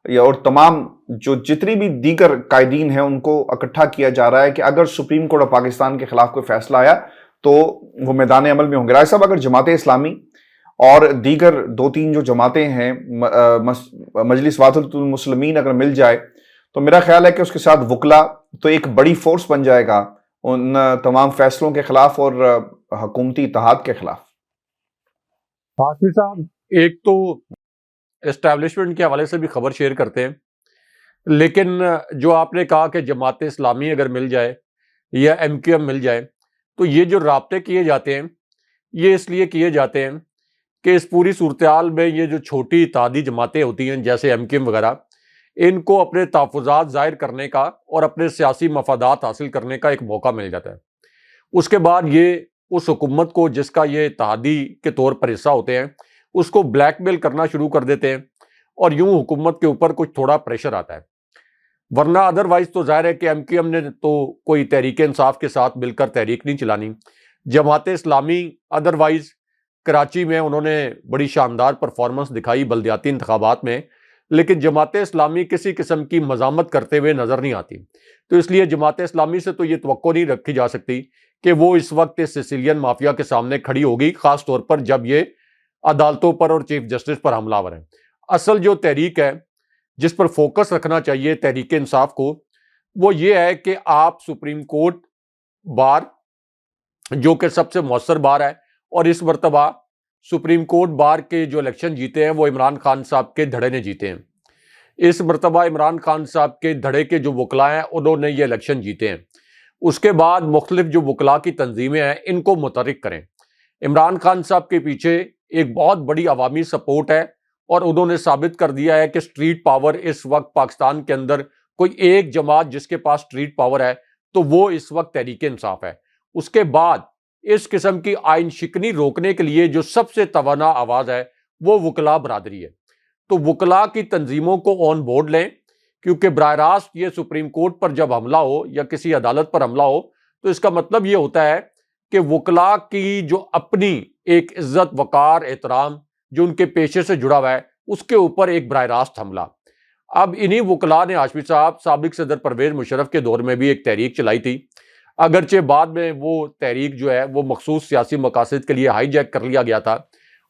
اور تمام جو جتنی بھی دیگر قائدین ہیں ان کو اکٹھا کیا جا رہا ہے کہ اگر سپریم کورٹ آف پاکستان کے خلاف کوئی فیصلہ آیا تو وہ میدان عمل میں ہوں گے۔ رائے صاحب اگر جماعت اسلامی اور دیگر 2-3 جو جماعتیں ہیں، مجلس وحدت المسلمین اگر مل جائے تو میرا خیال ہے کہ اس کے ساتھ وکلا تو ایک بڑی فورس بن جائے گا ان تمام فیصلوں کے خلاف اور حکومتی اتحاد کے خلاف۔ حافظ صاحب ایک تو اسٹیبلشمنٹ کے حوالے سے بھی خبر شیئر کرتے ہیں، لیکن جو آپ نے کہا کہ جماعت اسلامی اگر مل جائے یا ایم کیو ایم مل جائے تو یہ جو رابطے کیے جاتے ہیں یہ اس لیے کیے جاتے ہیں کہ اس پوری صورتحال میں یہ جو چھوٹی اتحادی جماعتیں ہوتی ہیں جیسے ایم کیو ایم وغیرہ، ان کو اپنے تحفظات ظاہر کرنے کا اور اپنے سیاسی مفادات حاصل کرنے کا ایک موقع مل جاتا ہے۔ اس کے بعد یہ اس حکومت کو جس کا یہ اتحادی کے طور پر حصہ ہوتے ہیں اس کو بلیک میل کرنا شروع کر دیتے ہیں، اور یوں حکومت کے اوپر کچھ تھوڑا پریشر آتا ہے۔ ورنہ ادروائز تو ظاہر ہے کہ ایم کیو ایم نے تو کوئی تحریک انصاف کے ساتھ مل کر تحریک نہیں چلانی۔ جماعت اسلامی ادروائز کراچی میں انہوں نے بڑی شاندار پرفارمنس دکھائی بلدیاتی انتخابات میں، لیکن جماعت اسلامی کسی قسم کی مزاحمت کرتے ہوئے نظر نہیں آتی. تو اس لیے جماعت اسلامی سے تو یہ توقع نہیں رکھی جا سکتی کہ وہ اس وقت اس سیسیلین مافیا کے سامنے کھڑی ہوگی، خاص طور پر جب یہ عدالتوں پر اور چیف جسٹس پر حملہ آور ہیں. اصل جو تحریک ہے جس پر فوکس رکھنا چاہیے تحریک انصاف کو، وہ یہ ہے کہ آپ سپریم کورٹ بار جو کہ سب سے مؤثر بار ہے، اور اس مرتبہ سپریم کورٹ بار کے جو الیکشن جیتے ہیں وہ عمران خان صاحب کے دھڑے نے جیتے ہیں. اس مرتبہ عمران خان صاحب کے دھڑے کے جو وکلاء ہیں انہوں نے یہ الیکشن جیتے ہیں. اس کے بعد مختلف جو وکلاء کی تنظیمیں ہیں ان کو متحرک کریں. عمران خان صاحب کے پیچھے ایک بہت بڑی عوامی سپورٹ ہے، اور انہوں نے ثابت کر دیا ہے کہ اسٹریٹ پاور اس وقت پاکستان کے اندر کوئی ایک جماعت جس کے پاس اسٹریٹ پاور ہے تو وہ اس وقت تحریک انصاف ہے. اس کے بعد اس قسم کی آئین شکنی روکنے کے لیے جو سب سے توانا آواز ہے وہ وکلاء برادری ہے. تو وکلاء کی تنظیموں کو آن بورڈ لیں، کیونکہ براہ راست یہ سپریم کورٹ پر جب حملہ ہو یا کسی عدالت پر حملہ ہو تو اس کا مطلب یہ ہوتا ہے کہ وکلاء کی جو اپنی ایک عزت، وقار، احترام جو ان کے پیشے سے جڑا ہوا ہے اس کے اوپر ایک براہ راست حملہ. اب انہی وکلاء نے ہاشمی صاحب سابق صدر پرویز مشرف کے دور میں بھی ایک تحریک چلائی تھی، اگرچہ بعد میں وہ تحریک جو ہے وہ مخصوص سیاسی مقاصد کے لیے ہائی جیک کر لیا گیا تھا،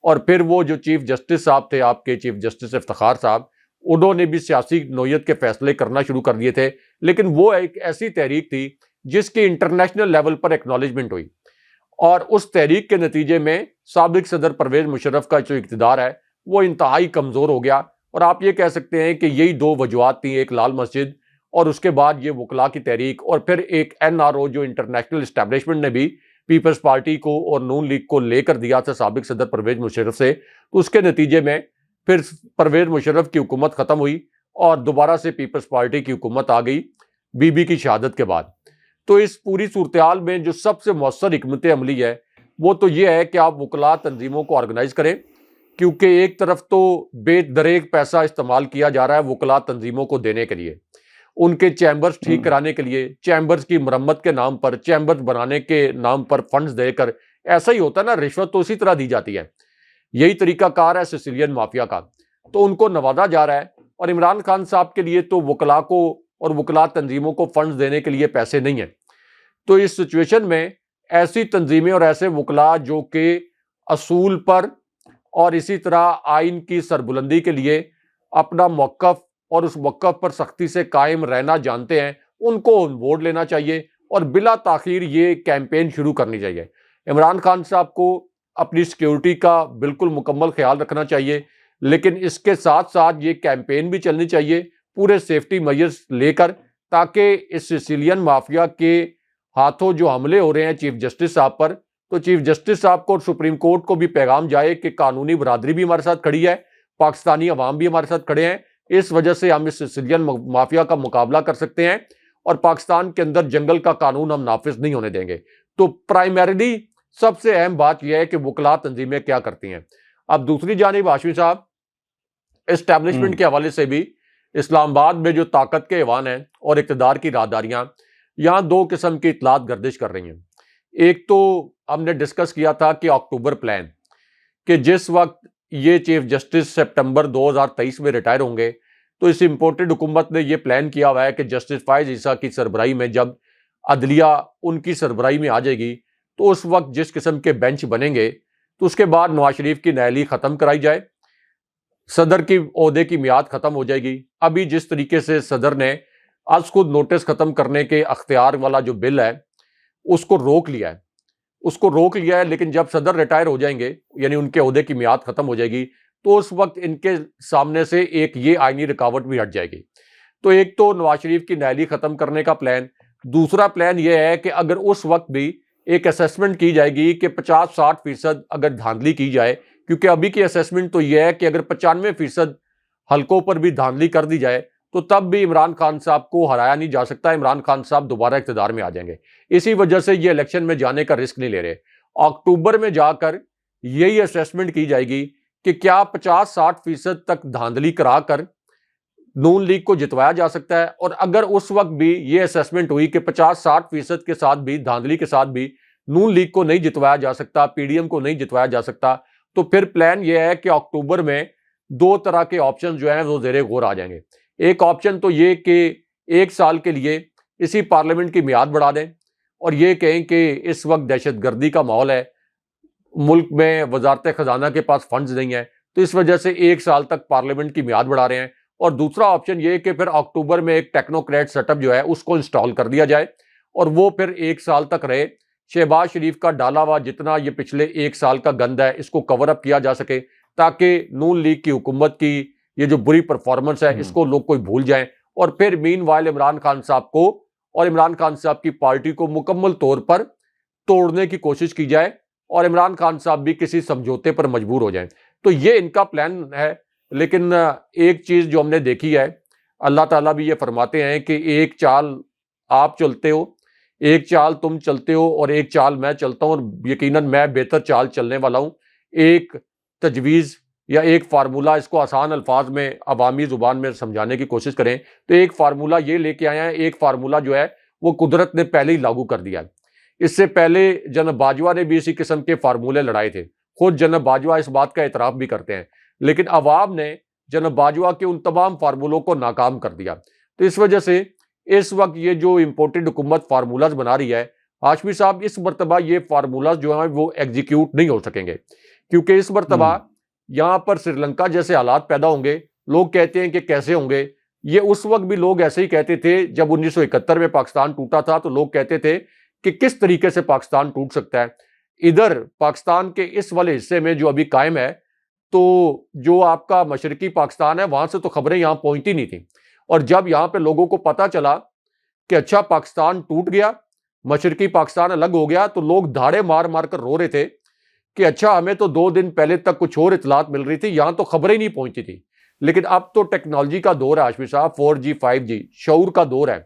اور پھر وہ جو چیف جسٹس صاحب تھے آپ کے چیف جسٹس افتخار صاحب، انہوں نے بھی سیاسی نوعیت کے فیصلے کرنا شروع کر دیے تھے. لیکن وہ ایک ایسی تحریک تھی جس کی انٹرنیشنل لیول پر ایکنالجمنٹ ہوئی، اور اس تحریک کے نتیجے میں سابق صدر پرویز مشرف کا جو اقتدار ہے وہ انتہائی کمزور ہو گیا. اور آپ یہ کہہ سکتے ہیں کہ یہی دو وجوہات تھیں، ایک لال مسجد اور اس کے بعد یہ وکلاء کی تحریک، اور پھر ایک NRO جو انٹرنیشنل اسٹیبلشمنٹ نے بھی پیپلز پارٹی کو اور نون لیگ کو لے کر دیا تھا سابق صدر پرویز مشرف سے. تو اس کے نتیجے میں پھر پرویز مشرف کی حکومت ختم ہوئی اور دوبارہ سے پیپلز پارٹی کی حکومت آ گئی بی کی شہادت کے بعد. تو اس پوری صورتحال میں جو سب سے مؤثر حکمت عملی ہے وہ تو یہ ہے کہ آپ وکلاء تنظیموں کو آرگنائز کریں، کیونکہ ایک طرف تو بے دریغ پیسہ استعمال کیا جا رہا ہے وکلاء تنظیموں کو دینے کے لیے، ان کے چیمبرز ٹھیک کرانے کے لیے، چیمبرز کی مرمت کے نام پر، چیمبرز بنانے کے نام پر فنڈز دے کر. ایسا ہی ہوتا ہے نا، رشوت تو اسی طرح دی جاتی ہے. یہی طریقہ کار ہے سیسیلین مافیا کا، تو ان کو نوازا جا رہا ہے. اور عمران خان صاحب کے لیے تو وکلاء کو اور وکلاء تنظیموں کو فنڈز دینے کے لیے پیسے نہیں ہیں. تو اس سچویشن میں ایسی تنظیمیں اور ایسے وکلاء جو کہ اصول پر اور اسی طرح آئین کی سربلندی کے لیے اپنا موقف اور اس موقف پر سختی سے قائم رہنا جانتے ہیں، ان کو ووٹ لینا چاہیے اور بلا تاخیر یہ کیمپین شروع کرنی چاہیے. عمران خان صاحب کو اپنی سیکیورٹی کا بالکل مکمل خیال رکھنا چاہیے، لیکن اس کے ساتھ ساتھ یہ کیمپین بھی چلنی چاہیے پورے سیفٹی میجرز لے کر، تاکہ اس سیسیلین مافیا کے ہاتھوں جو حملے ہو رہے ہیں چیف جسٹس صاحب پر، تو چیف جسٹس صاحب کو اور سپریم کورٹ کو بھی پیغام جائے کہ قانونی برادری بھی ہمارے ساتھ کھڑی ہے، پاکستانی عوام بھی ہمارے ساتھ کھڑے ہیں، اس وجہ سے ہم اس سیسیلین مافیا کا مقابلہ کر سکتے ہیں، اور پاکستان کے اندر جنگل کا قانون ہم نافذ نہیں ہونے دیں گے. تو پرائمریلی سب سے اہم بات یہ ہے کہ وکلاء تنظیمیں کیا کرتی ہیں. اب دوسری جانب ہاشمی صاحب اسٹیبلشمنٹ کے حوالے سے بھی اسلام آباد میں جو طاقت کے ایوان ہیں اور اقتدار کی راہداریاں، یہاں دو قسم کی اطلاعات گردش کر رہی ہیں. ایک تو ہم نے ڈسکس کیا تھا کہ اکتوبر پلان، کہ جس وقت یہ چیف جسٹس سپٹمبر 2023 میں ریٹائر ہوں گے تو اس امپورٹڈ حکومت نے یہ پلان کیا ہوا ہے کہ جسٹس فائز عیسیٰ کی سربراہی میں جب عدلیہ ان کی سربراہی میں آ جائے گی تو اس وقت جس قسم کے بینچ بنیں گے تو اس کے بعد نواز شریف کی نااہلی ختم کرائی جائے، صدر کی عہدے کی میعاد ختم ہو جائے گی. ابھی جس طریقے سے صدر نے از خود نوٹس ختم کرنے کے اختیار والا جو بل ہے اس کو روک لیا ہے، لیکن جب صدر ریٹائر ہو جائیں گے یعنی ان کے عہدے کی میعاد ختم ہو جائے گی تو اس وقت ان کے سامنے سے ایک یہ آئینی رکاوٹ بھی ہٹ جائے گی. تو ایک تو نواز شریف کی نااہلی ختم کرنے کا پلان، دوسرا پلان یہ ہے کہ اگر اس وقت بھی ایک اسیسمنٹ کی جائے گی کہ 50-60% اگر دھاندلی کی جائے، کیونکہ ابھی کی اسیسمنٹ تو یہ ہے کہ اگر 95% حلقوں پر بھی دھاندلی کر دی جائے تو تب بھی عمران خان صاحب کو ہرایا نہیں جا سکتا، عمران خان صاحب دوبارہ اقتدار میں آ جائیں گے. اسی وجہ سے یہ الیکشن میں جانے کا رسک نہیں لے رہے. اکتوبر میں جا کر یہی اسیسمنٹ کی جائے گی کہ کیا 50-60% تک دھاندلی کرا کر نون لیگ کو جتوایا جا سکتا ہے، اور اگر اس وقت بھی یہ اسیسمنٹ ہوئی کہ 50-60% کے ساتھ بھی دھاندلی کے ساتھ بھی نون لیگ کو نہیں جتوایا جا سکتا، پی ڈی ایم کو نہیں جتوایا جا سکتا، تو پھر پلان یہ ہے کہ اکتوبر میں دو طرح کے آپشن جو ہیں وہ زیر غور آ جائیں گے. ایک آپشن تو یہ کہ 1 سال کے لیے اسی پارلیمنٹ کی میعاد بڑھا دیں اور یہ کہیں کہ اس وقت دہشت گردی کا ماحول ہے, ملک میں وزارت خزانہ کے پاس فنڈز نہیں ہیں, تو اس وجہ سے 1 سال تک پارلیمنٹ کی میعاد بڑھا رہے ہیں. اور دوسرا آپشن یہ کہ پھر اکتوبر میں ایک ٹیکنوکریٹ سیٹ اپ جو ہے اس کو انسٹال کر دیا جائے اور وہ پھر 1 سال تک رہے. شہباز شریف کا ڈالا ہوا جتنا یہ پچھلے 1 سال کا گند ہے اس کو کور اپ کیا جا سکے, تاکہ نون لیگ کی حکومت کی یہ جو بری پرفارمنس ہے اس کو لوگ کوئی بھول جائیں, اور پھر مین وائل عمران خان صاحب کو اور عمران خان صاحب کی پارٹی کو مکمل طور پر توڑنے کی کوشش کی جائے اور عمران خان صاحب بھی کسی سمجھوتے پر مجبور ہو جائیں. تو یہ ان کا پلان ہے. لیکن ایک چیز جو ہم نے دیکھی ہے, اللہ تعالیٰ بھی یہ فرماتے ہیں کہ ایک چال آپ چلتے ہو, ایک چال تم چلتے ہو اور ایک چال میں چلتا ہوں, اور یقیناً میں بہتر چال چلنے والا ہوں. ایک تجویز یا ایک فارمولہ, اس کو آسان الفاظ میں عوامی زبان میں سمجھانے کی کوشش کریں تو ایک فارمولہ یہ لے کے آئے ہیں. ایک فارمولہ جو ہے وہ قدرت نے پہلے ہی لاگو کر دیا ہے. اس سے پہلے جناب باجوہ نے بھی اسی قسم کے فارمولے لڑائے تھے, خود جناب باجوہ اس بات کا اعتراف بھی کرتے ہیں, لیکن عوام نے جناب باجوہ کے ان تمام فارمولوں کو ناکام کر دیا. تو اس وجہ سے اس وقت یہ جو امپورٹڈ حکومت فارمولاز بنا رہی ہے, ہاشمی صاحب اس مرتبہ یہ فارمولاز جو ہیں وہ ایگزیکیوٹ نہیں ہو سکیں گے, کیونکہ اس مرتبہ یہاں پر سری لنکا جیسے حالات پیدا ہوں گے. لوگ کہتے ہیں کہ کیسے ہوں گے, یہ اس وقت بھی لوگ ایسے ہی کہتے تھے جب 1971 میں پاکستان ٹوٹا تھا, تو لوگ کہتے تھے کہ کس طریقے سے پاکستان ٹوٹ سکتا ہے. ادھر پاکستان کے اس والے حصے میں جو ابھی قائم ہے, تو جو آپ کا مشرقی پاکستان ہے وہاں سے تو خبریں یہاں پہنچتی نہیں تھیں, اور جب یہاں پہ لوگوں کو پتا چلا کہ اچھا پاکستان ٹوٹ گیا, مشرقی پاکستان الگ ہو گیا, تو لوگ دھاڑے مار مار کر رو رہے تھے کہ اچھا ہمیں تو 2 دن پہلے تک کچھ اور اطلاعات مل رہی تھی, یہاں تو خبریں نہیں پہنچتی تھی. لیکن اب تو ٹیکنالوجی کا دور ہے ہاشمی صاحب, 4G 5G شعور کا دور ہے,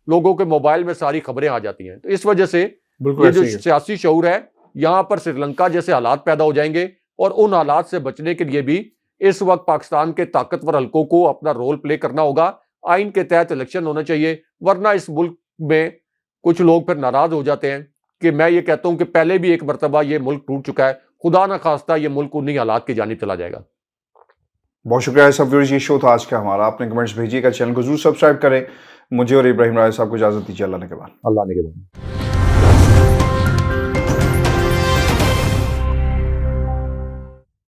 لوگوں کے موبائل میں ساری خبریں آ جاتی ہیں. تو اس وجہ سے یہ جو سیاسی شعور ہے, یہاں پر سری لنکا جیسے حالات پیدا ہو جائیں گے, اور ان حالات سے بچنے کے لیے بھی اس وقت پاکستان کے طاقتور حلقوں کو اپنا رول پلے کرنا ہوگا. آئین کے تحت الیکشن ہونا چاہیے, ورنہ اس ملک میں کچھ لوگ پھر ناراض ہو جاتے ہیں کہ میں یہ کہتا ہوں کہ پہلے بھی ایک مرتبہ یہ ملک ٹوٹ چکا ہے, خدا نہ خواستہ یہ ملک انہی حالات کی جانب چلا جائے گا. بہت شکریہ سب ویورز, یہ شو تھا آج کا ہمارا. آپ نے کمنٹس بھیجیے گا, چینل کو ضرور سبسکرائب کریں. مجھے اور ابراہیم راجہ صاحب کو اجازت دیجیے, اللہ نے کے بعد. اللہ نے کے بعد.